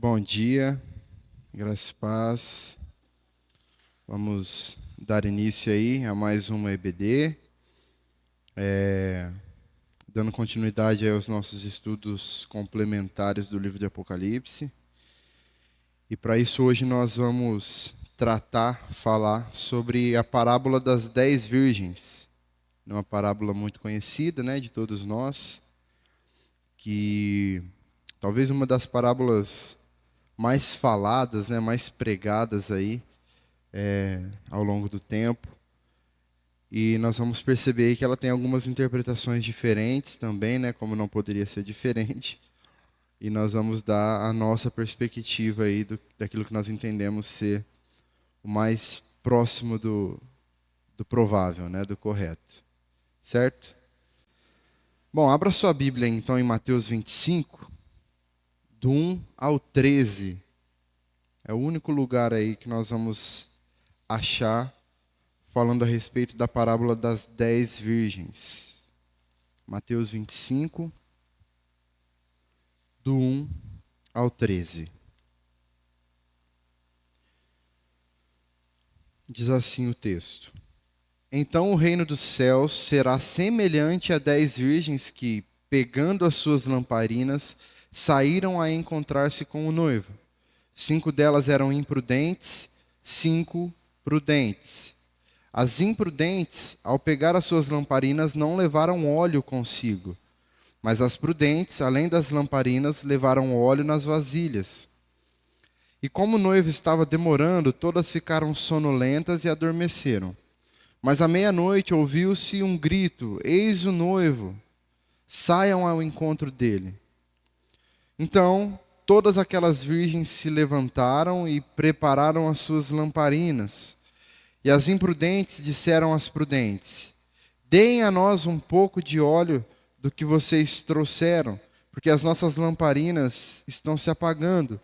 Bom dia, graça e paz. Vamos dar início aí a mais uma EBD, dando continuidade aí aos nossos estudos complementares do livro de Apocalipse. E para isso hoje nós vamos falar sobre a parábola das 10 virgens. É uma parábola muito conhecida, né, de todos nós, que talvez uma das parábolas mais faladas, né, mais pregadas aí ao longo do tempo. E nós vamos perceber que ela tem algumas interpretações diferentes também, né, como não poderia ser diferente. E nós vamos dar a nossa perspectiva aí daquilo que nós entendemos ser o mais próximo do provável, né, do correto. Certo? Bom, abra sua Bíblia então em Mateus 25, do 1 ao 13. É o único lugar aí que nós vamos achar falando a respeito da parábola das 10 virgens. Mateus 25, do 1 ao 13. Diz assim o texto: Então o reino dos céus será semelhante a 10 virgens que, pegando as suas lamparinas, saíram a encontrar-se com o noivo. 5 delas eram imprudentes, 5 prudentes. As imprudentes, ao pegar as suas lamparinas, não levaram óleo consigo, mas as prudentes, além das lamparinas, levaram óleo nas vasilhas. E como o noivo estava demorando, todas ficaram sonolentas e adormeceram. Mas à meia-noite ouviu-se um grito: Eis o noivo, saiam ao encontro dele. Então todas aquelas virgens se levantaram e prepararam as suas lamparinas. E as imprudentes disseram às prudentes: Deem a nós um pouco de óleo do que vocês trouxeram, porque as nossas lamparinas estão se apagando.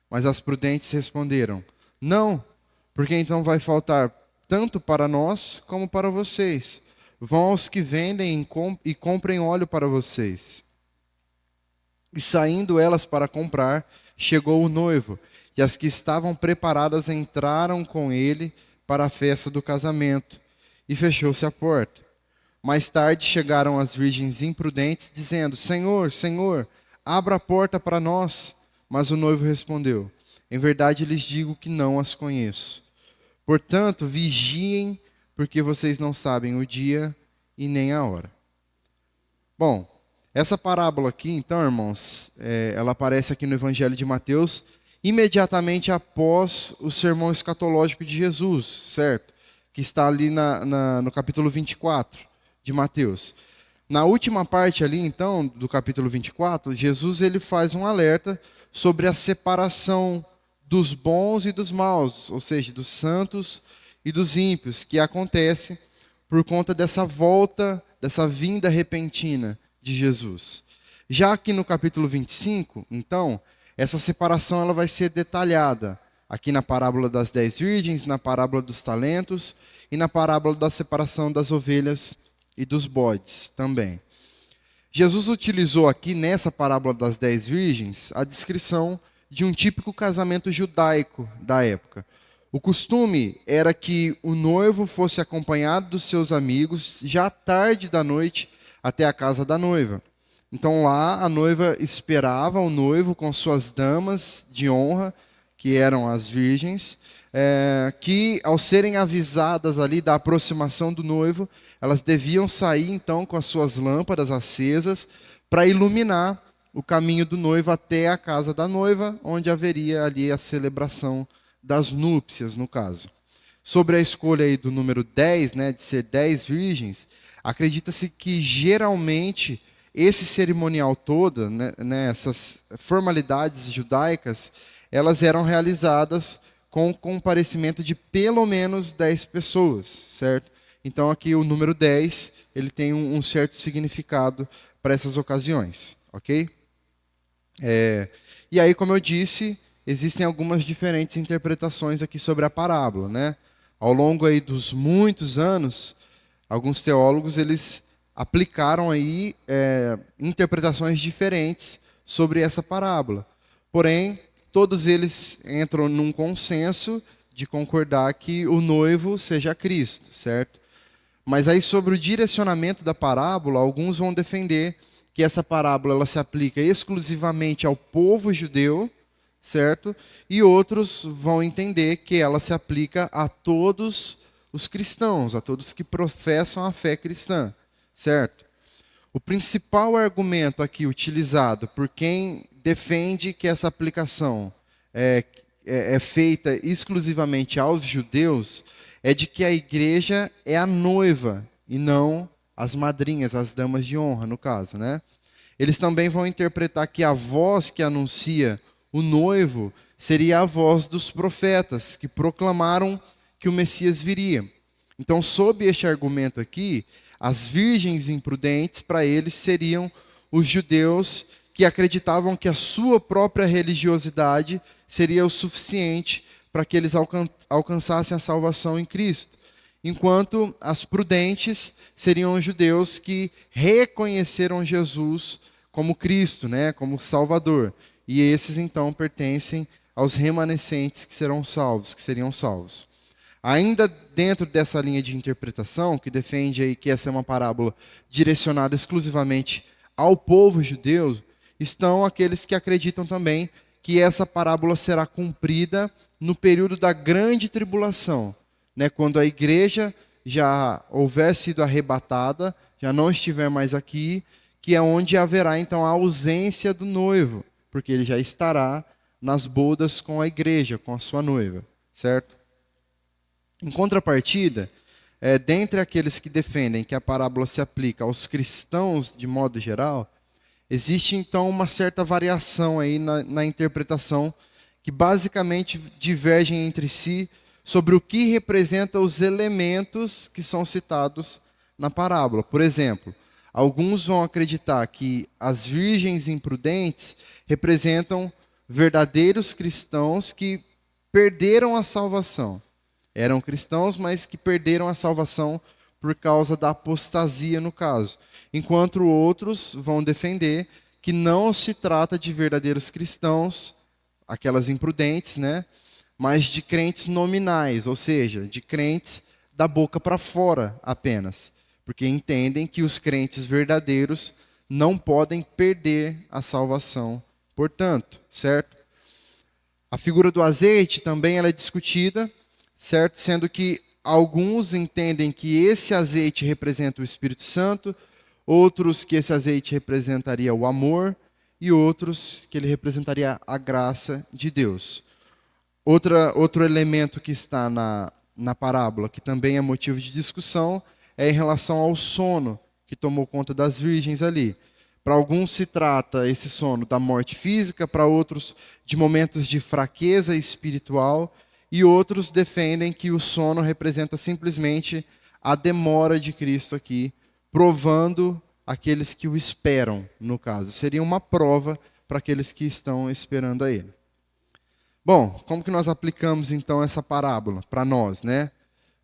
Mas as prudentes responderam: Não, porque então vai faltar tanto para nós como para vocês. Vão aos que vendem e comprem óleo para vocês. E saindo elas para comprar, chegou o noivo, e as que estavam preparadas entraram com ele para a festa do casamento, e fechou-se a porta. Mais tarde chegaram as virgens imprudentes, dizendo: Senhor, Senhor, abra a porta para nós. Mas o noivo respondeu: Em verdade lhes digo que não as conheço. Portanto, vigiem, porque vocês não sabem o dia e nem a hora. Bom, essa parábola aqui, então, irmãos, ela aparece aqui no Evangelho de Mateus, imediatamente após o sermão escatológico de Jesus, certo? Que está ali no capítulo 24 de Mateus. Na última parte ali, então, do capítulo 24, Jesus ele faz um alerta sobre a separação dos bons e dos maus, ou seja, dos santos e dos ímpios, que acontece por conta dessa volta, dessa vinda repentina de Jesus. Já aqui no capítulo 25, então, essa separação ela vai ser detalhada aqui na parábola das 10 virgens, na parábola dos talentos e na parábola da separação das ovelhas e dos bodes também. Jesus utilizou aqui nessa parábola das 10 virgens a descrição de um típico casamento judaico da época. O costume era que o noivo fosse acompanhado dos seus amigos já tarde da noite até a casa da noiva. Então lá a noiva esperava o noivo com suas damas de honra, que eram as virgens, que ao serem avisadas ali da aproximação do noivo, elas deviam sair então com as suas lâmpadas acesas para iluminar o caminho do noivo até a casa da noiva, onde haveria ali a celebração das núpcias, no caso. Sobre a escolha aí do número 10, né, de ser 10 virgens, acredita-se que geralmente esse cerimonial todo, né, essas formalidades judaicas, elas eram realizadas com o comparecimento de pelo menos 10 pessoas, certo? Então aqui o número 10, ele tem um certo significado para essas ocasiões, ok? E aí, como eu disse, existem algumas diferentes interpretações aqui sobre a parábola, né? Ao longo aí dos muitos anos, alguns teólogos eles aplicaram aí interpretações diferentes sobre essa parábola. Porém, todos eles entram num consenso de concordar que o noivo seja Cristo, certo? Mas aí sobre o direcionamento da parábola, alguns vão defender que essa parábola ela se aplica exclusivamente ao povo judeu, certo? E outros vão entender que ela se aplica a todos os cristãos, a todos que professam a fé cristã, certo? O principal argumento aqui utilizado por quem defende que essa aplicação é feita exclusivamente aos judeus é de que a igreja é a noiva e não as madrinhas, as damas de honra, no caso, né? Eles também vão interpretar que a voz que anuncia o noivo seria a voz dos profetas, que proclamaram que o Messias viria. Então, sob este argumento aqui, as virgens imprudentes, para eles, seriam os judeus que acreditavam que a sua própria religiosidade seria o suficiente para que eles alcançassem a salvação em Cristo. Enquanto as prudentes seriam os judeus que reconheceram Jesus como Cristo, né, como Salvador. E esses, então, pertencem aos remanescentes que serão salvos, que seriam salvos. Ainda dentro dessa linha de interpretação, que defende aí que essa é uma parábola direcionada exclusivamente ao povo judeu, estão aqueles que acreditam também que essa parábola será cumprida no período da grande tribulação, né, quando a igreja já houver sido arrebatada, já não estiver mais aqui, que é onde haverá então a ausência do noivo, porque ele já estará nas bodas com a igreja, com a sua noiva, certo? Em contrapartida, dentre aqueles que defendem que a parábola se aplica aos cristãos de modo geral, existe então uma certa variação aí na interpretação, que basicamente divergem entre si sobre o que representa os elementos que são citados na parábola. Por exemplo, alguns vão acreditar que as virgens imprudentes representam verdadeiros cristãos que perderam a salvação. Eram cristãos, mas que perderam a salvação por causa da apostasia, no caso. Enquanto outros vão defender que não se trata de verdadeiros cristãos, aquelas imprudentes, né? Mas de crentes nominais, ou seja, de crentes da boca para fora apenas. Porque entendem que os crentes verdadeiros não podem perder a salvação, portanto, certo? A figura do azeite também ela é discutida, certo? Sendo que alguns entendem que esse azeite representa o Espírito Santo, outros que esse azeite representaria o amor e outros que ele representaria a graça de Deus. Outro elemento que está na parábola, que também é motivo de discussão, é em relação ao sono que tomou conta das virgens ali. Para alguns se trata esse sono da morte física, para outros de momentos de fraqueza espiritual, e outros defendem que o sono representa simplesmente a demora de Cristo aqui, provando aqueles que o esperam, no caso. Seria uma prova para aqueles que estão esperando a Ele. Bom, como que nós aplicamos então essa parábola para nós, né?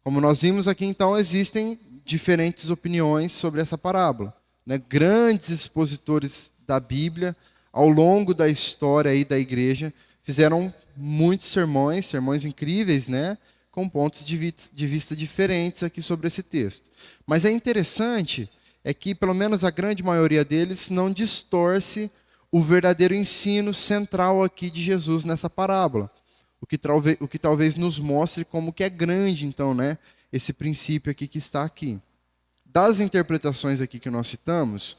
Como nós vimos aqui, então, existem diferentes opiniões sobre essa parábola, né? Grandes expositores da Bíblia, ao longo da história aí da igreja, fizeram muitos sermões incríveis, né? Com pontos de vista diferentes aqui sobre esse texto. Mas é interessante que, pelo menos a grande maioria deles, não distorce o verdadeiro ensino central aqui de Jesus nessa parábola. O que talvez nos mostre como que é grande, então, né? Esse princípio aqui que está aqui. Das interpretações aqui que nós citamos,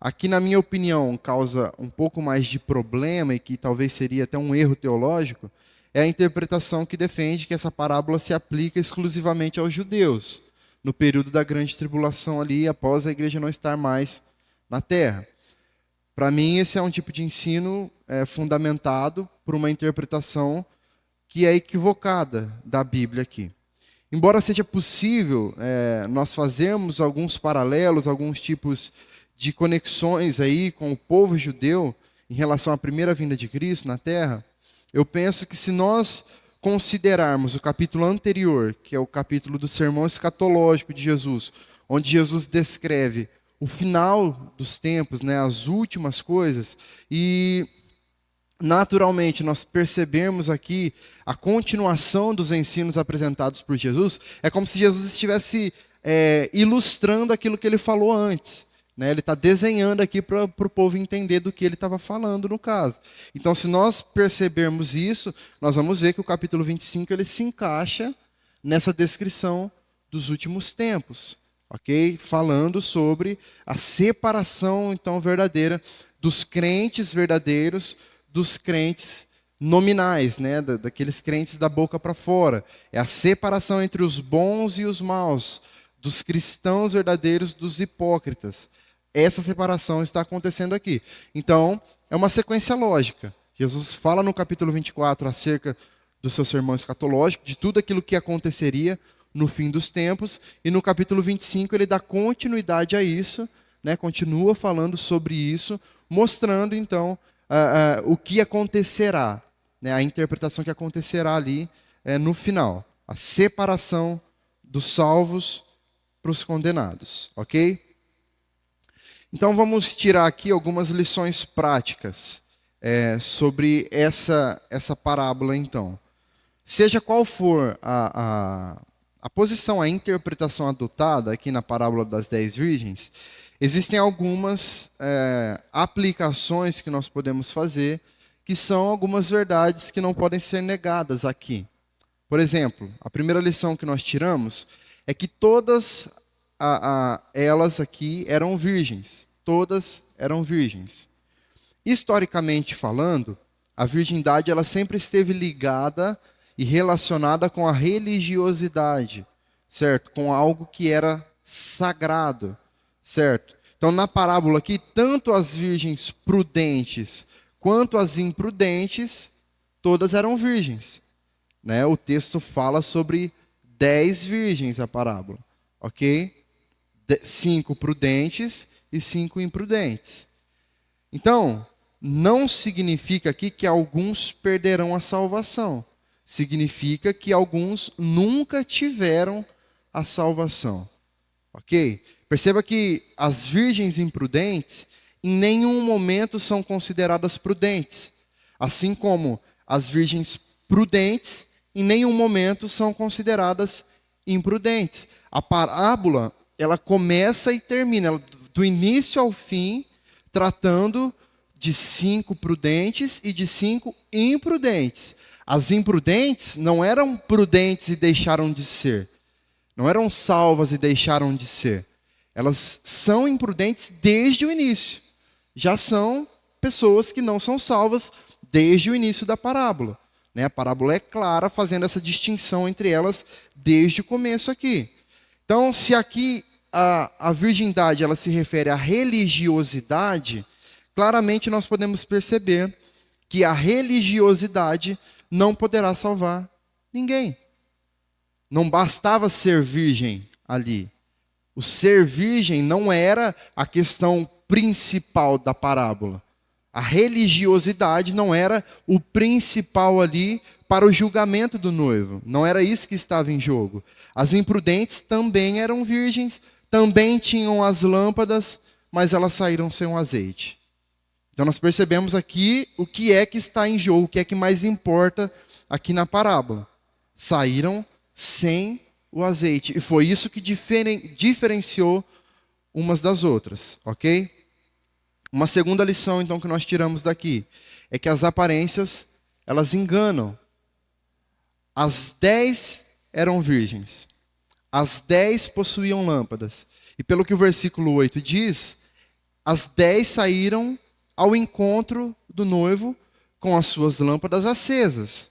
aqui, na minha opinião, causa um pouco mais de problema e que talvez seria até um erro teológico, é a interpretação que defende que essa parábola se aplica exclusivamente aos judeus, no período da grande tribulação ali, após a igreja não estar mais na terra. Para mim, esse é um tipo de ensino fundamentado por uma interpretação que é equivocada da Bíblia aqui. Embora seja possível nós fazermos alguns paralelos, alguns tipos de conexões aí com o povo judeu em relação à primeira vinda de Cristo na Terra, eu penso que se nós considerarmos o capítulo anterior, que é o capítulo do sermão escatológico de Jesus, onde Jesus descreve o final dos tempos, né, as últimas coisas, e naturalmente nós percebemos aqui a continuação dos ensinos apresentados por Jesus, é como se Jesus estivesse ilustrando aquilo que ele falou antes. Né? Ele está desenhando aqui para o povo entender do que ele estava falando no caso. Então, se nós percebermos isso, nós vamos ver que o capítulo 25 ele se encaixa nessa descrição dos últimos tempos. Ok? Falando sobre a separação, então, verdadeira dos crentes verdadeiros dos crentes nominais, né? Daqueles crentes da boca para fora. É a separação entre os bons e os maus, dos cristãos verdadeiros dos hipócritas. Essa separação está acontecendo aqui. Então, é uma sequência lógica. Jesus fala no capítulo 24 acerca do seu sermão escatológico, de tudo aquilo que aconteceria no fim dos tempos, e no capítulo 25 ele dá continuidade a isso, né? Continua falando sobre isso, mostrando então o que acontecerá, né? A interpretação que acontecerá ali no final. A separação dos salvos para os condenados, ok? Então vamos tirar aqui algumas lições práticas sobre essa parábola então. Seja qual for a posição, a interpretação adotada aqui na parábola das 10 virgens, existem algumas aplicações que nós podemos fazer, que são algumas verdades que não podem ser negadas aqui. Por exemplo, a primeira lição que nós tiramos é que todas elas aqui eram virgens. Todas eram virgens. Historicamente falando, a virgindade ela sempre esteve ligada e relacionada com a religiosidade, certo? Com algo que era sagrado, certo? Então, na parábola aqui, tanto as virgens prudentes quanto as imprudentes, todas eram virgens. Né? O texto fala sobre 10 virgens, a parábola, ok? 5 prudentes e 5 imprudentes. Então, não significa aqui que alguns perderão a salvação. Significa que alguns nunca tiveram a salvação. Ok? Perceba que as virgens imprudentes em nenhum momento são consideradas prudentes. Assim como as virgens prudentes em nenhum momento são consideradas imprudentes. A parábola, ela começa e termina, do início ao fim, tratando de 5 prudentes e de 5 imprudentes. As imprudentes não eram prudentes e deixaram de ser. Não eram salvas e deixaram de ser. Elas são imprudentes desde o início. Já são pessoas que não são salvas desde o início da parábola. Né? A parábola é clara, fazendo essa distinção entre elas desde o começo aqui. Então, se aqui a virgindade ela se refere à religiosidade, claramente nós podemos perceber que a religiosidade não poderá salvar ninguém. Não bastava ser virgem ali. O ser virgem não era a questão principal da parábola. A religiosidade não era o principal ali para o julgamento do noivo. Não era isso que estava em jogo. As imprudentes também eram virgens, também tinham as lâmpadas, mas elas saíram sem o azeite. Então nós percebemos aqui o que é que está em jogo, o que é que mais importa aqui na parábola. Saíram sem o azeite. E foi isso que diferenciou umas das outras, ok? Uma segunda lição, então, que nós tiramos daqui é que as aparências, elas enganam. As 10 eram virgens. As 10 possuíam lâmpadas. E pelo que o versículo 8 diz, as 10 saíram ao encontro do noivo com as suas lâmpadas acesas.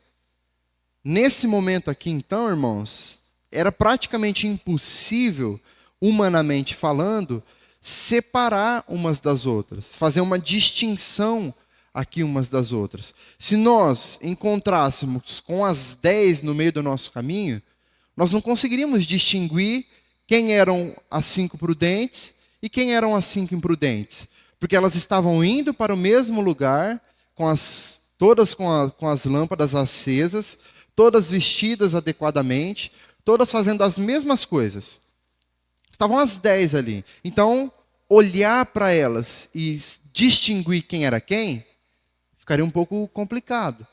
Nesse momento aqui, então, irmãos, era praticamente impossível, humanamente falando, separar umas das outras, fazer uma distinção aqui umas das outras. Se nós encontrássemos com as 10 no meio do nosso caminho, nós não conseguiríamos distinguir quem eram as 5 prudentes e quem eram as 5 imprudentes. Porque elas estavam indo para o mesmo lugar, todas com as lâmpadas acesas, todas vestidas adequadamente, todas fazendo as mesmas coisas. Estavam as 10 ali. Então, olhar para elas e distinguir quem era quem, ficaria um pouco complicado.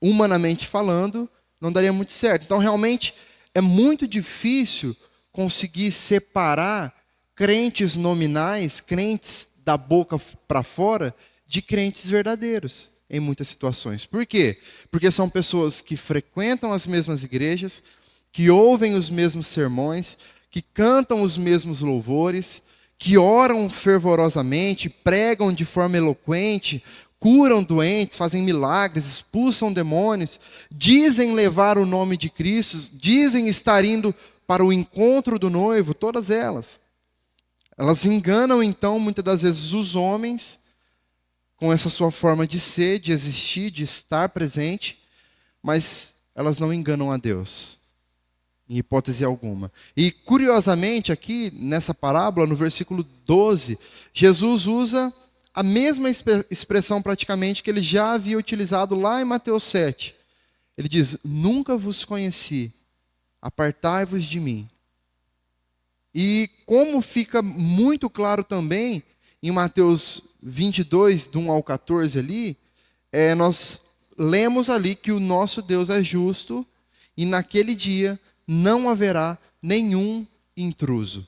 Humanamente falando, não daria muito certo. Então, realmente, é muito difícil conseguir separar crentes nominais, crentes da boca para fora, de crentes verdadeiros, em muitas situações. Por quê? Porque são pessoas que frequentam as mesmas igrejas, que ouvem os mesmos sermões, que cantam os mesmos louvores, que oram fervorosamente, pregam de forma eloquente, curam doentes, fazem milagres, expulsam demônios, dizem levar o nome de Cristo, dizem estar indo para o encontro do noivo, todas elas. Elas enganam, então, muitas das vezes os homens, com essa sua forma de ser, de existir, de estar presente, mas elas não enganam a Deus, em hipótese alguma. E, curiosamente, aqui, nessa parábola, no versículo 12, Jesus usa a mesma expressão praticamente que ele já havia utilizado lá em Mateus 7. Ele diz: nunca vos conheci, apartai-vos de mim. E como fica muito claro também, em Mateus 22, do 1 ao 14 ali, nós lemos ali que o nosso Deus é justo e naquele dia não haverá nenhum intruso.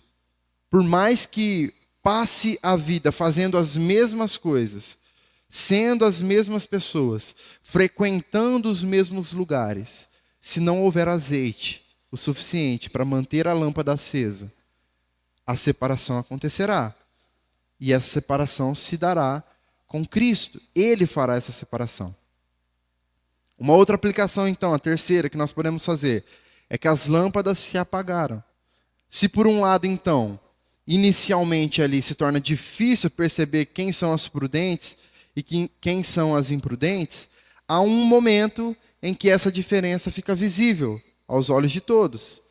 Por mais que passe a vida fazendo as mesmas coisas, sendo as mesmas pessoas, frequentando os mesmos lugares, se não houver azeite o suficiente para manter a lâmpada acesa, a separação acontecerá. E essa separação se dará com Cristo. Ele fará essa separação. Uma outra aplicação, então, a terceira que nós podemos fazer, é que as lâmpadas se apagaram. Se por um lado, então, inicialmente ali se torna difícil perceber quem são as prudentes e quem são as imprudentes, há um momento em que essa diferença fica visível aos olhos de todos,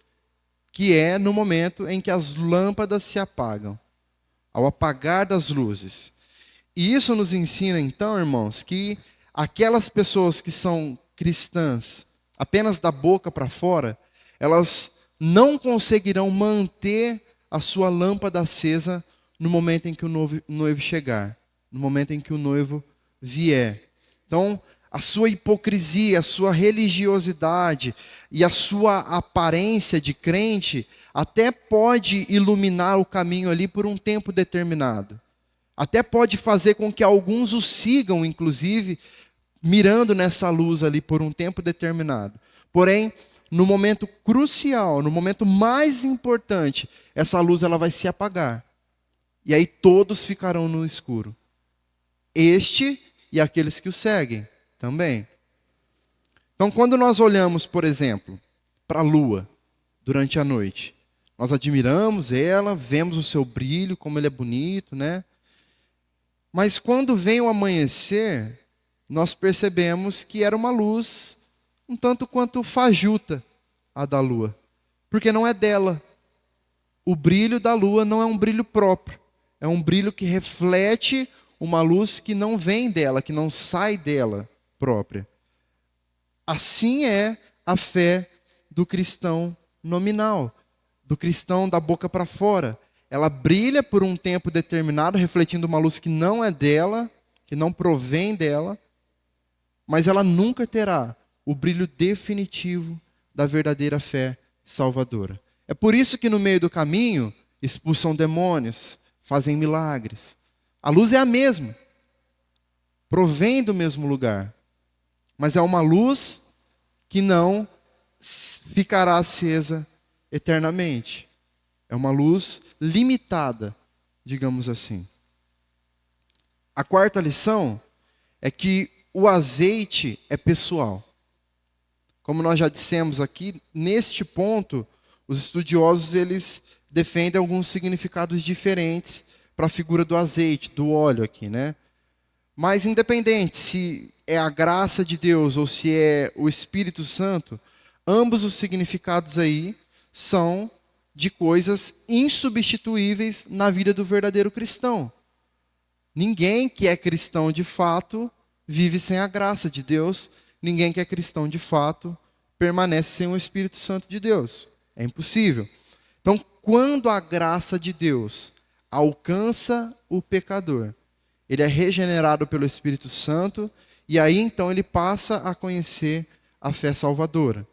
que é no momento em que as lâmpadas se apagam, ao apagar das luzes. E isso nos ensina, então, irmãos, que aquelas pessoas que são cristãs apenas da boca para fora, elas não conseguirão manter a sua lâmpada acesa no momento em que o noivo chegar, no momento em que o noivo vier. Então, a sua hipocrisia, a sua religiosidade e a sua aparência de crente até pode iluminar o caminho ali por um tempo determinado. Até pode fazer com que alguns o sigam, inclusive, mirando nessa luz ali por um tempo determinado. Porém, no momento crucial, no momento mais importante, essa luz ela vai se apagar. E aí todos ficarão no escuro. Este e aqueles que o seguem também. Então, quando nós olhamos, por exemplo, para a lua durante a noite, nós admiramos ela, vemos o seu brilho, como ele é bonito, né? Mas quando vem o amanhecer, nós percebemos que era uma luz um tanto quanto fajuta, a da lua, porque não é dela. O brilho da lua não é um brilho próprio, é um brilho que reflete uma luz que não vem dela, que não sai dela própria. Assim é a fé do cristão nominal, do cristão da boca para fora. Ela brilha por um tempo determinado, refletindo uma luz que não é dela, que não provém dela, mas ela nunca terá o brilho definitivo da verdadeira fé salvadora. É por isso que no meio do caminho expulsam demônios, fazem milagres. A luz é a mesma, provém do mesmo lugar, mas é uma luz que não ficará acesa eternamente. É uma luz limitada, digamos assim. A quarta lição é que o azeite é pessoal. Como nós já dissemos aqui, neste ponto, os estudiosos eles defendem alguns significados diferentes para a figura do azeite, do óleo aqui, né? Mas independente se é a graça de Deus ou se é o Espírito Santo, ambos os significados aí são de coisas insubstituíveis na vida do verdadeiro cristão. Ninguém que é cristão de fato vive sem a graça de Deus. Ninguém que é cristão de fato permanece sem o Espírito Santo de Deus. É impossível. Então, quando a graça de Deus alcança o pecador, ele é regenerado pelo Espírito Santo, e aí então ele passa a conhecer a fé salvadora.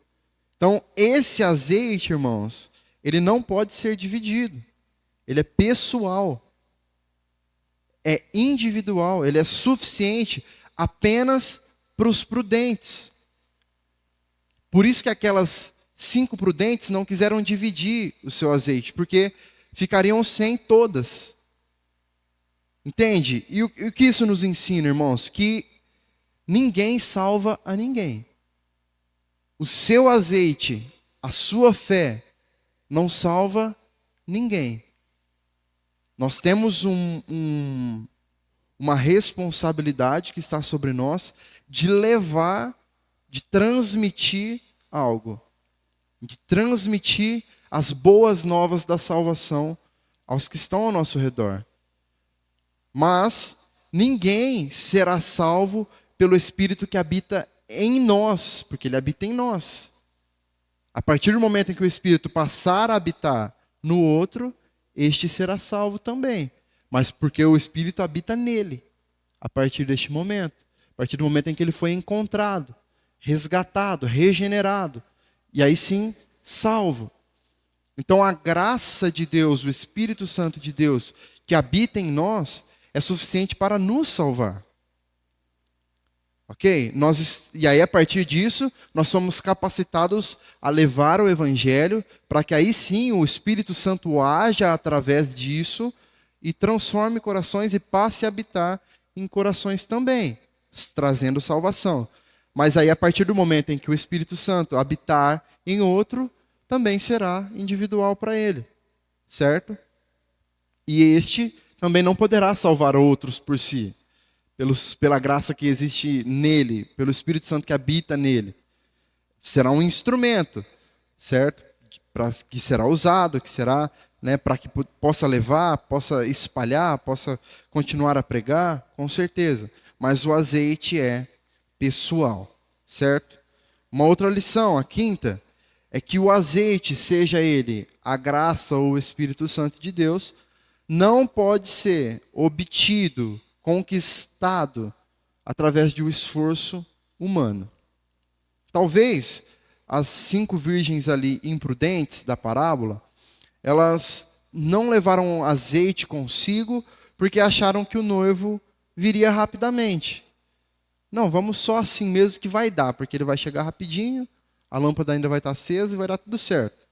Então, esse azeite, irmãos, ele não pode ser dividido. Ele é pessoal. É individual. Ele é suficiente apenas para os prudentes. Por isso que aquelas 5 prudentes não quiseram dividir o seu azeite, porque ficariam sem todas. Entende? E o que isso nos ensina, irmãos? Que ninguém salva a ninguém. O seu azeite, a sua fé, não salva ninguém. Nós temos uma responsabilidade que está sobre nós de levar, de transmitir algo. De transmitir as boas novas da salvação aos que estão ao nosso redor. Mas ninguém será salvo pelo Espírito que habita em nós, porque ele habita em nós. A partir do momento em que o Espírito passar a habitar no outro, este será salvo também. Mas porque o Espírito habita nele, a partir deste momento. A partir do momento em que ele foi encontrado, resgatado, regenerado. E aí sim, salvo. Então a graça de Deus, o Espírito Santo de Deus, que habita em nós, é suficiente para nos salvar. Ok? E aí, a partir disso, nós somos capacitados a levar o Evangelho, para que aí sim o Espírito Santo haja através disso e transforme corações e passe a habitar em corações também, trazendo salvação. Mas aí, a partir do momento em que o Espírito Santo habitar em outro, também será individual para ele, certo? E este também não poderá salvar outros por si. Pela graça que existe nele, pelo Espírito Santo que habita nele. Será um instrumento, certo? Que será usado, que será, né, para que possa levar, possa espalhar, possa continuar a pregar, com certeza. Mas o azeite é pessoal, certo? Uma outra lição, a quinta, é que o azeite, seja ele a graça ou o Espírito Santo de Deus, não pode ser obtido, conquistado através de um esforço humano. Talvez as 5 virgens ali imprudentes da parábola, elas não levaram azeite consigo porque acharam que o noivo viria rapidamente. Não, vamos só assim mesmo que vai dar, porque ele vai chegar rapidinho, a lâmpada ainda vai estar acesa e vai dar tudo certo.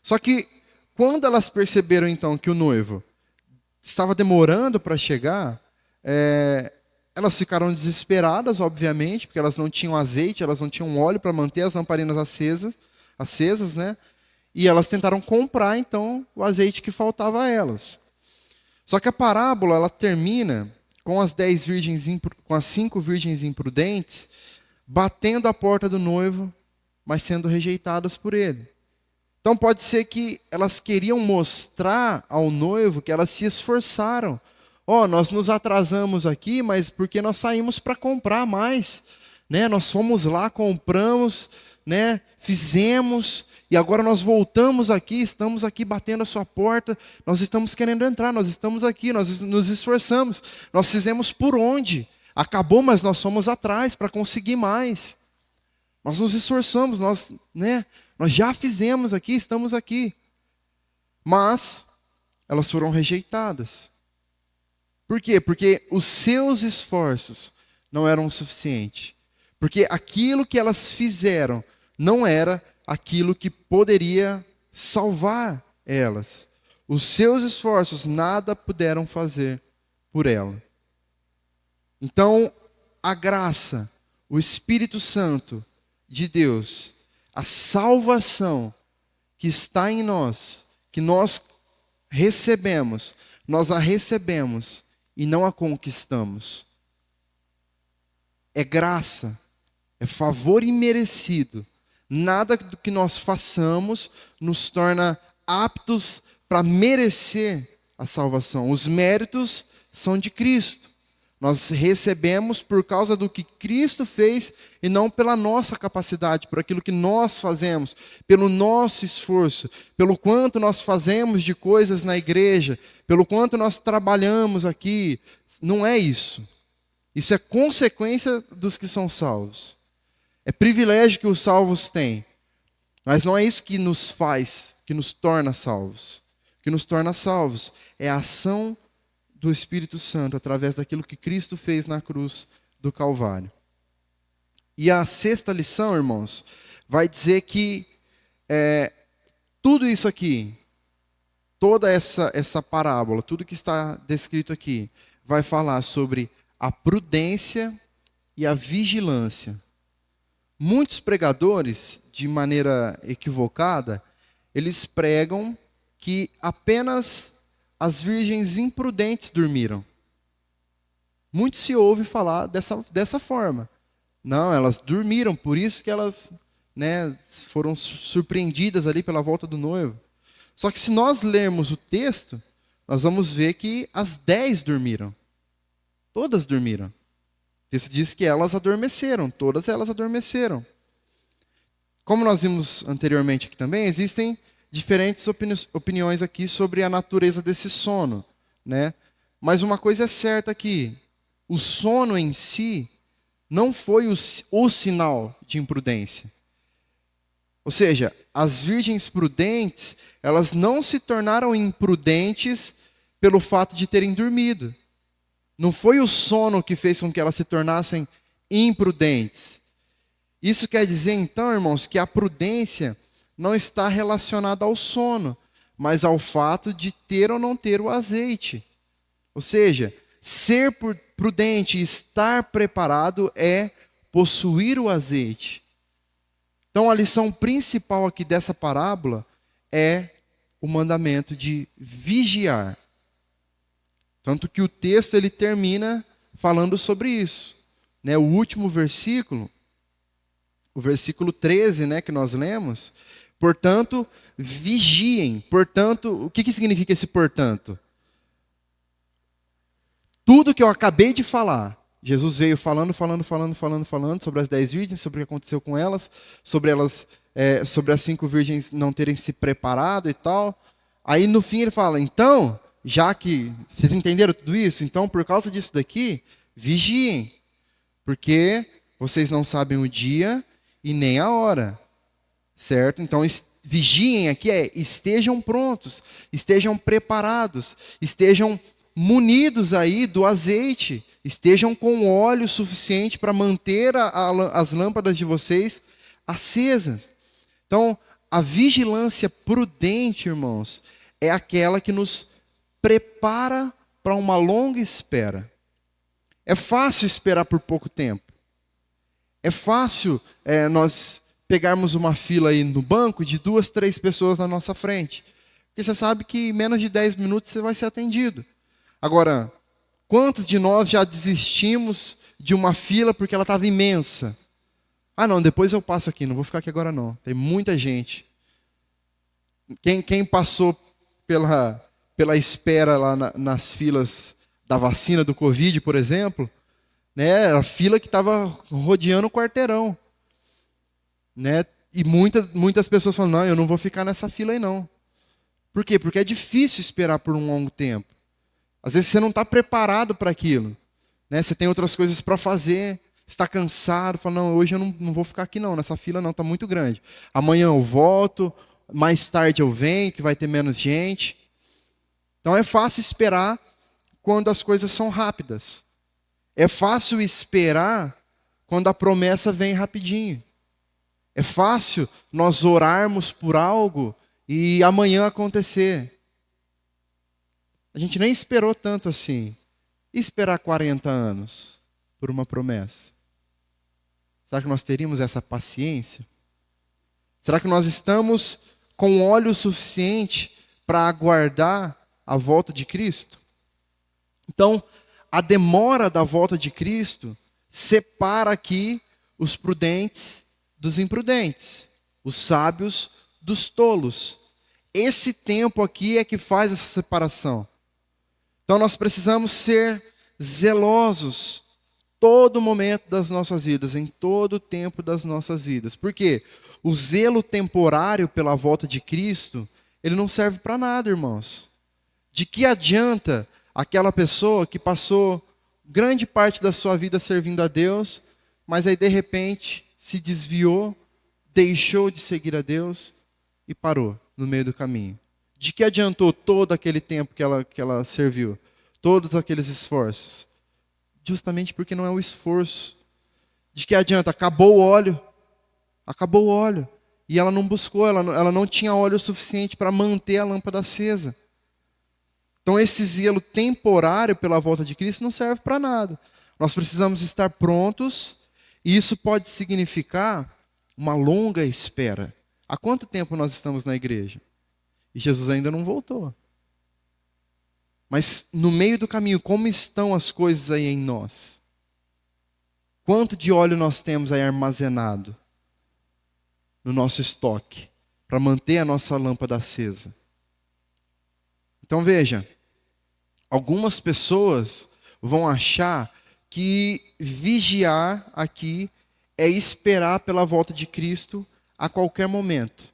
Só que quando elas perceberam então que o noivo estava demorando para chegar, elas ficaram desesperadas, obviamente, porque elas não tinham azeite, elas não tinham óleo para manter as lamparinas acesas, né? E elas tentaram comprar, então, o azeite que faltava a elas. Só que a parábola, ela termina com as 5 virgens imprudentes, batendo a porta do noivo, mas sendo rejeitadas por ele. Então pode ser que elas queriam mostrar ao noivo que elas se esforçaram. Nós nos atrasamos aqui, mas porque nós saímos para comprar mais, né? Nós fomos lá, compramos, né? Fizemos, e agora nós voltamos aqui, estamos aqui batendo a sua porta, nós estamos querendo entrar, nós estamos aqui, nós nos esforçamos, nós fizemos por onde? Acabou, mas nós fomos atrás para conseguir mais. Nós nos esforçamos, nós já fizemos aqui, estamos aqui. Mas elas foram rejeitadas. Por quê? Porque os seus esforços não eram o suficiente. Porque aquilo que elas fizeram não era aquilo que poderia salvar elas. Os seus esforços nada puderam fazer por ela. Então, a graça, o Espírito Santo de Deus, a salvação que está em nós, que nós recebemos, nós a recebemos e não a conquistamos. É graça, é favor imerecido. Nada do que nós façamos nos torna aptos para merecer a salvação. Os méritos são de Cristo. Nós recebemos por causa do que Cristo fez e não pela nossa capacidade, por aquilo que nós fazemos, pelo nosso esforço, pelo quanto nós fazemos de coisas na igreja, pelo quanto nós trabalhamos aqui. Não é isso. Isso é consequência dos que são salvos. É privilégio que os salvos têm. Mas não é isso que nos faz, que nos torna salvos. O que nos torna salvos é a ação do Espírito Santo, através daquilo que Cristo fez na cruz do Calvário. E a sexta lição, irmãos, vai dizer que tudo isso aqui, toda essa parábola, tudo que está descrito aqui, vai falar sobre a prudência e a vigilância. Muitos pregadores, de maneira equivocada, eles pregam que apenas as virgens imprudentes dormiram. Muito se ouve falar dessa forma. Não, elas dormiram, por isso que elas, foram surpreendidas ali pela volta do noivo. Só que se nós lermos o texto, nós vamos ver que as 10 dormiram. Todas dormiram. O texto diz que elas adormeceram, todas elas adormeceram. Como nós vimos anteriormente aqui também, existem diferentes opiniões aqui sobre a natureza desse sono, Mas uma coisa é certa aqui, o sono em si não foi o sinal de imprudência. Ou seja, as virgens prudentes, elas não se tornaram imprudentes pelo fato de terem dormido. Não foi o sono que fez com que elas se tornassem imprudentes. Isso quer dizer, então, irmãos, que a prudência não está relacionada ao sono, mas ao fato de ter ou não ter o azeite. Ou seja, ser prudente e estar preparado é possuir o azeite. Então, a lição principal aqui dessa parábola é o mandamento de vigiar. Tanto que o texto ele termina falando sobre isso. O último versículo, o versículo 13, que nós lemos, portanto, vigiem. Portanto, o que significa esse portanto? Tudo que eu acabei de falar, Jesus veio falando sobre as 10 virgens, sobre o que aconteceu com elas, sobre as 5 virgens não terem se preparado e tal. Aí no fim ele fala, então, já que vocês entenderam tudo isso, então por causa disso daqui, vigiem, porque vocês não sabem o dia e nem a hora, certo? Então vigiem aqui estejam prontos, estejam preparados, estejam munidos aí do azeite, estejam com óleo suficiente para manter as lâmpadas de vocês acesas. Então, a vigilância prudente, irmãos, é aquela que nos prepara para uma longa espera. É fácil esperar por pouco tempo. É fácil nós pegarmos uma fila aí no banco de 2, 3 pessoas na nossa frente. Porque você sabe que em menos de 10 minutos você vai ser atendido. Agora, quantos de nós já desistimos de uma fila porque ela estava imensa? Ah, não, depois eu passo aqui, não vou ficar aqui agora não. Tem muita gente. Quem passou pela espera lá nas filas da vacina do Covid, por exemplo, a fila que estava rodeando o quarteirão. E muitas pessoas falam, não, eu não vou ficar nessa fila aí não. Por quê? Porque é difícil esperar por um longo tempo. Às vezes você não está preparado para aquilo. Você tem outras coisas para fazer, está cansado, fala, não, hoje eu não vou ficar aqui não, nessa fila não, está muito grande. Amanhã eu volto, mais tarde eu venho, que vai ter menos gente. Então é fácil esperar quando as coisas são rápidas. É fácil esperar quando a promessa vem rapidinho. É fácil nós orarmos por algo e amanhã acontecer. A gente nem esperou tanto assim. E esperar 40 anos por uma promessa? Será que nós teríamos essa paciência? Será que nós estamos com óleo suficiente para aguardar a volta de Cristo? Então, a demora da volta de Cristo separa aqui os prudentes dos imprudentes, os sábios dos tolos. Esse tempo aqui é que faz essa separação. Então nós precisamos ser zelosos todo momento das nossas vidas, em todo o tempo das nossas vidas. Por quê? O zelo temporário pela volta de Cristo, ele não serve para nada, irmãos. De que adianta aquela pessoa que passou grande parte da sua vida servindo a Deus, mas aí de repente se desviou, deixou de seguir a Deus e parou no meio do caminho? De que adiantou todo aquele tempo que ela serviu? Todos aqueles esforços? Justamente porque não é o esforço. De que adianta? Acabou o óleo. Acabou o óleo. E ela não buscou, ela não tinha óleo suficiente para manter a lâmpada acesa. Então esse zelo temporário pela volta de Cristo não serve para nada. Nós precisamos estar prontos, e isso pode significar uma longa espera. Há quanto tempo nós estamos na igreja? E Jesus ainda não voltou. Mas no meio do caminho, como estão as coisas aí em nós? Quanto de óleo nós temos aí armazenado no nosso estoque para manter a nossa lâmpada acesa? Então veja, algumas pessoas vão achar que vigiar aqui é esperar pela volta de Cristo a qualquer momento.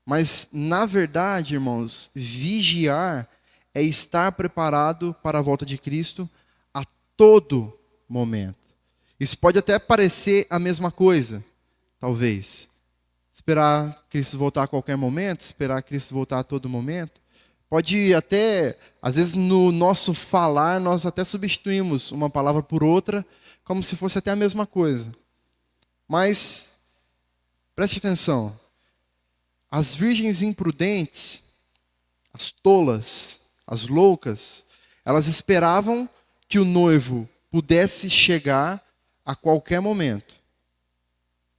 Mas, na verdade, irmãos, vigiar é estar preparado para a volta de Cristo a todo momento. Isso pode até parecer a mesma coisa, talvez. Esperar Cristo voltar a qualquer momento, esperar Cristo voltar a todo momento. Pode até, às vezes no nosso falar, nós até substituímos uma palavra por outra, como se fosse até a mesma coisa. Mas, preste atenção, as virgens imprudentes, as tolas, as loucas, elas esperavam que o noivo pudesse chegar a qualquer momento.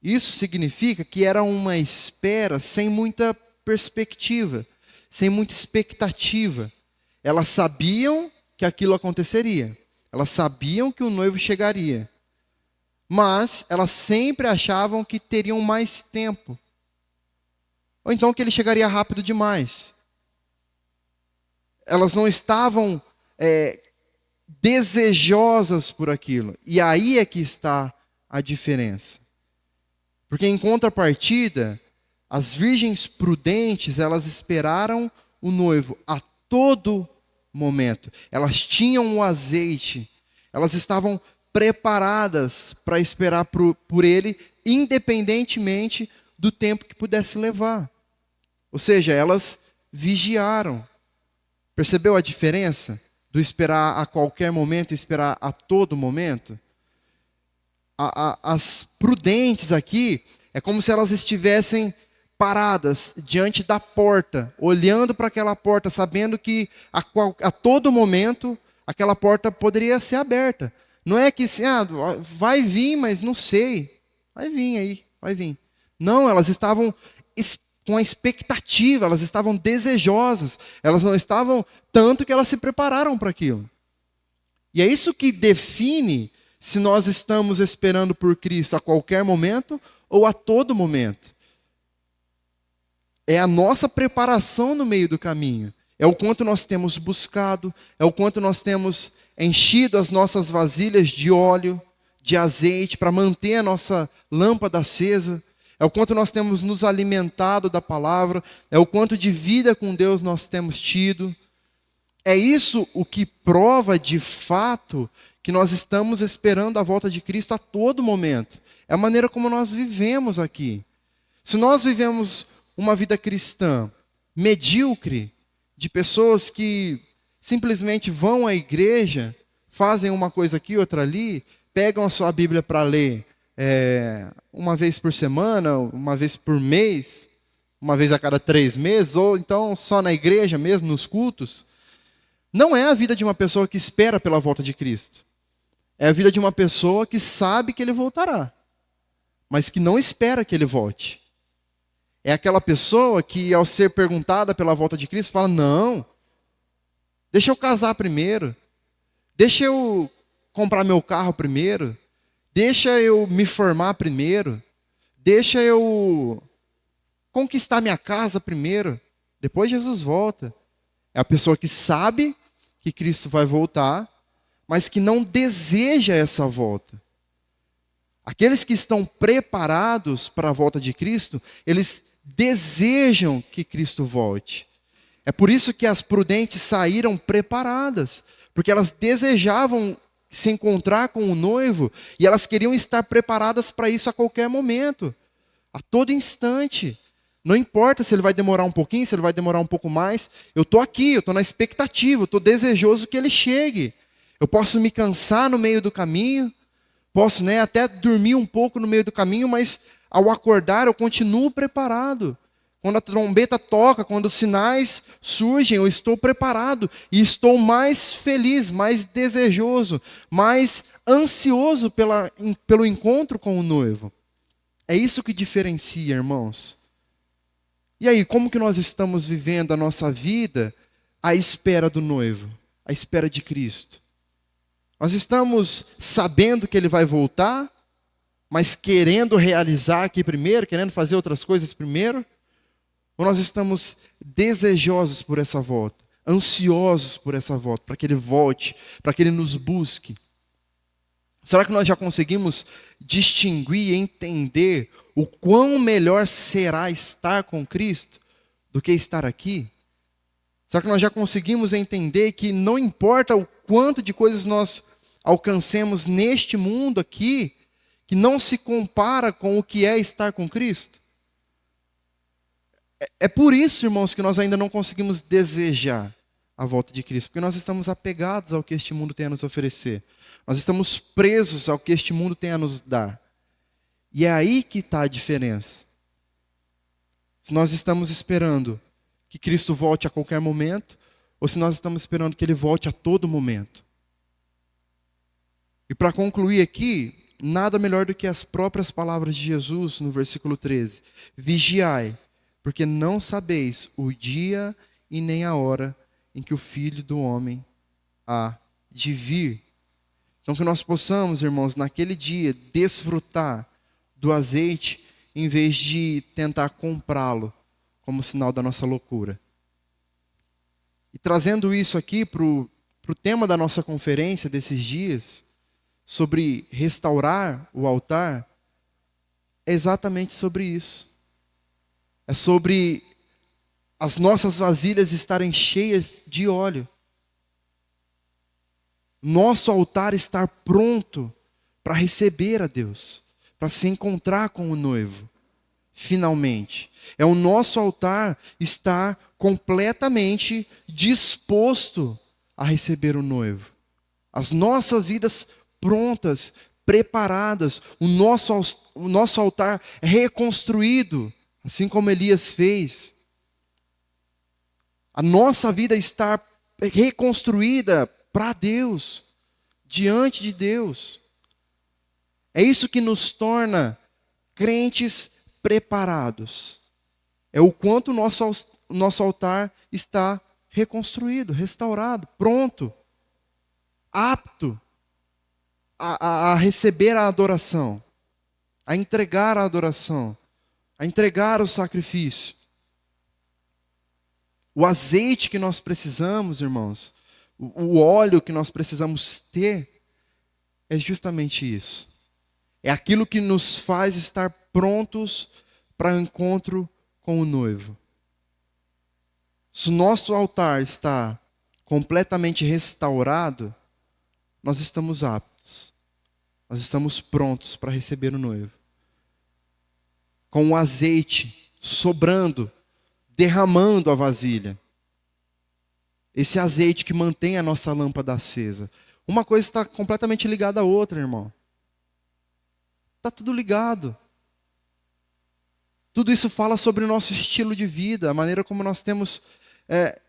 Isso significa que era uma espera sem muita perspectiva, sem muita expectativa. Elas sabiam que aquilo aconteceria. Elas sabiam que o noivo chegaria. Mas elas sempre achavam que teriam mais tempo. Ou então que ele chegaria rápido demais. Elas não estavam desejosas por aquilo. E aí é que está a diferença. Porque em contrapartida, as virgens prudentes, elas esperaram o noivo a todo momento. Elas tinham o azeite. Elas estavam preparadas para esperar por ele, independentemente do tempo que pudesse levar. Ou seja, elas vigiaram. Percebeu a diferença do esperar a qualquer momento e esperar a todo momento? As prudentes aqui, é como se elas estivessem paradas diante da porta, olhando para aquela porta, sabendo que a todo momento aquela porta poderia ser aberta. Não é que vai vir, mas não sei. Vai vir aí, vai vir. Não, elas estavam com a expectativa, elas estavam desejosas, elas não estavam tanto que elas se prepararam para aquilo. E é isso que define se nós estamos esperando por Cristo a qualquer momento ou a todo momento. É a nossa preparação no meio do caminho. É o quanto nós temos buscado, é o quanto nós temos enchido as nossas vasilhas de óleo, de azeite, para manter a nossa lâmpada acesa. É o quanto nós temos nos alimentado da palavra, é o quanto de vida com Deus nós temos tido. É isso o que prova de fato que nós estamos esperando a volta de Cristo a todo momento. É a maneira como nós vivemos aqui. Se nós vivemos uma vida cristã medíocre, de pessoas que simplesmente vão à igreja, fazem uma coisa aqui, outra ali, pegam a sua Bíblia para ler uma vez por semana, uma vez por mês, uma vez a cada 3 meses, ou então só na igreja mesmo, nos cultos, não é a vida de uma pessoa que espera pela volta de Cristo. É a vida de uma pessoa que sabe que ele voltará, mas que não espera que ele volte. É aquela pessoa que, ao ser perguntada pela volta de Cristo, fala, não, deixa eu casar primeiro, deixa eu comprar meu carro primeiro, deixa eu me formar primeiro, deixa eu conquistar minha casa primeiro, depois Jesus volta. É a pessoa que sabe que Cristo vai voltar, mas que não deseja essa volta. Aqueles que estão preparados para a volta de Cristo, eles desejam que Cristo volte. É por isso que as prudentes saíram preparadas, porque elas desejavam se encontrar com o noivo e elas queriam estar preparadas para isso a qualquer momento, a todo instante. Não importa se ele vai demorar um pouquinho, se ele vai demorar um pouco mais, eu estou aqui, eu estou na expectativa, eu estou desejoso que ele chegue. Eu posso me cansar no meio do caminho, posso, até dormir um pouco no meio do caminho, mas ao acordar eu continuo preparado. Quando a trombeta toca, quando os sinais surgem, eu estou preparado e estou mais feliz, mais desejoso, mais ansioso pelo encontro com o noivo. É isso que diferencia, irmãos. E aí, como que nós estamos vivendo a nossa vida à espera do noivo, à espera de Cristo? Nós estamos sabendo que ele vai voltar, mas querendo realizar aqui primeiro, querendo fazer outras coisas primeiro? Ou nós estamos desejosos por essa volta, ansiosos por essa volta, para que ele volte, para que ele nos busque? Será que nós já conseguimos distinguir e entender o quão melhor será estar com Cristo do que estar aqui? Será que nós já conseguimos entender que não importa o quanto de coisas nós alcancemos neste mundo aqui, que não se compara com o que é estar com Cristo? É por isso, irmãos, que nós ainda não conseguimos desejar a volta de Cristo, porque nós estamos apegados ao que este mundo tem a nos oferecer. Nós estamos presos ao que este mundo tem a nos dar. E é aí que está a diferença. Se nós estamos esperando que Cristo volte a qualquer momento, ou se nós estamos esperando que Ele volte a todo momento. E para concluir aqui, nada melhor do que as próprias palavras de Jesus no versículo 13. Vigiai, porque não sabeis o dia e nem a hora em que o Filho do Homem há de vir. Então que nós possamos, irmãos, naquele dia, desfrutar do azeite, em vez de tentar comprá-lo como sinal da nossa loucura. E trazendo isso aqui para o tema da nossa conferência desses dias, sobre restaurar o altar, é exatamente sobre isso. É sobre as nossas vasilhas estarem cheias de óleo. Nosso altar estar pronto para receber a Deus, para se encontrar com o noivo, finalmente. É o nosso altar estar completamente disposto a receber o noivo. As nossas vidas prontas, preparadas, o nosso altar reconstruído, assim como Elias fez. A nossa vida está reconstruída para Deus, diante de Deus. É isso que nos torna crentes preparados. É o quanto o nosso altar está reconstruído, restaurado, pronto, apto a receber a adoração, a entregar a adoração, a entregar o sacrifício. O azeite que nós precisamos, irmãos, o óleo que nós precisamos ter, é justamente isso. É aquilo que nos faz estar prontos para o encontro com o noivo. Se o nosso altar está completamente restaurado, nós estamos aptos. Nós estamos prontos para receber o noivo. Com o azeite sobrando, derramando a vasilha. Esse azeite que mantém a nossa lâmpada acesa. Uma coisa está completamente ligada à outra, irmão. Está tudo ligado. Tudo isso fala sobre o nosso estilo de vida, a maneira como nós temos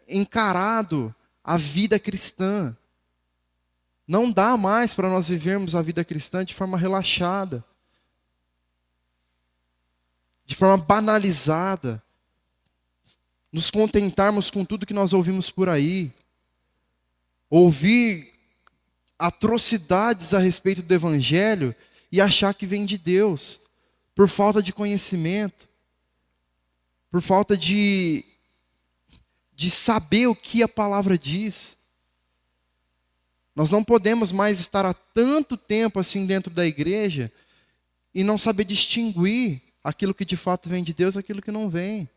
encarado a vida cristã. Não dá mais para nós vivermos a vida cristã de forma relaxada, de forma banalizada, nos contentarmos com tudo que nós ouvimos por aí, ouvir atrocidades a respeito do Evangelho e achar que vem de Deus, por falta de conhecimento, por falta de saber o que a palavra diz. Nós não podemos mais estar há tanto tempo assim dentro da igreja e não saber distinguir aquilo que de fato vem de Deus e aquilo que não vem.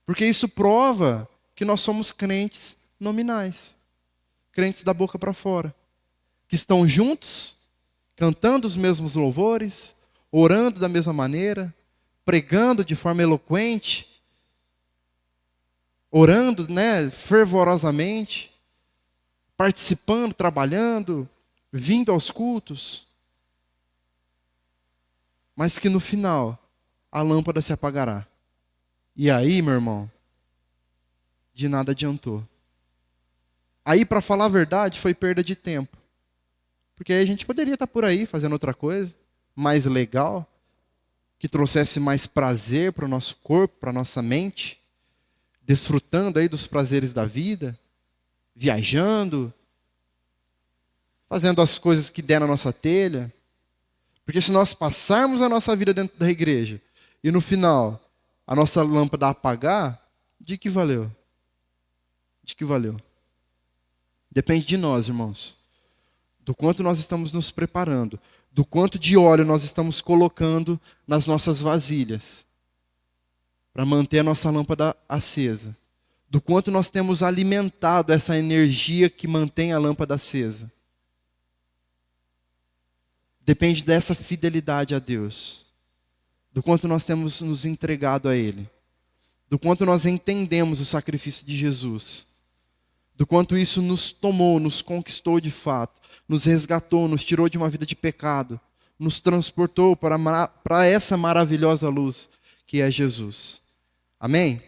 Porque isso prova que nós somos crentes nominais, crentes da boca para fora, que estão juntos, cantando os mesmos louvores, orando da mesma maneira, pregando de forma eloquente, orando, fervorosamente, participando, trabalhando, vindo aos cultos, mas que no final a lâmpada se apagará. E aí, meu irmão, de nada adiantou. Aí, para falar a verdade, foi perda de tempo. Porque aí a gente poderia estar por aí fazendo outra coisa, mais legal, que trouxesse mais prazer para o nosso corpo, para a nossa mente, desfrutando aí dos prazeres da vida, viajando, fazendo as coisas que der na nossa telha. Porque se nós passarmos a nossa vida dentro da igreja e no final a nossa lâmpada apagar, de que valeu? De que valeu? Depende de nós, irmãos. Do quanto nós estamos nos preparando, do quanto de óleo nós estamos colocando nas nossas vasilhas para manter a nossa lâmpada acesa. Do quanto nós temos alimentado essa energia que mantém a lâmpada acesa. Depende dessa fidelidade a Deus. Do quanto nós temos nos entregado a Ele. Do quanto nós entendemos o sacrifício de Jesus. Do quanto isso nos tomou, nos conquistou de fato. Nos resgatou, nos tirou de uma vida de pecado. Nos transportou para essa maravilhosa luz que é Jesus. Amém?